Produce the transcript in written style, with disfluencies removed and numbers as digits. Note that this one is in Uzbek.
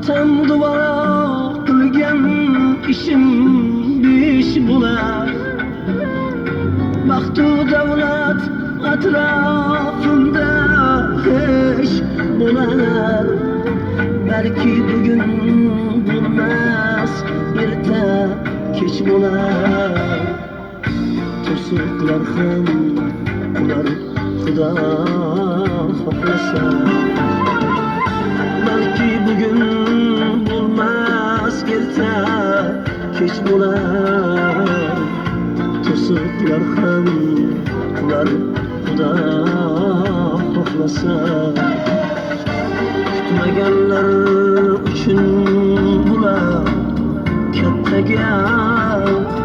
Otam duo qilgan ishim besh bo'lar. Baxtu davlat atrofimda hech bo'lar. Belki bugün bo'lmas, erta kech bo'lar. To'siqlar ham ular Xudo xohlasa. Belki bugün bo'lmas, erta kech bo'lar. To'siqlar ham ular Xudo xohlasa. Kutmaganlar uchun bular katta gap.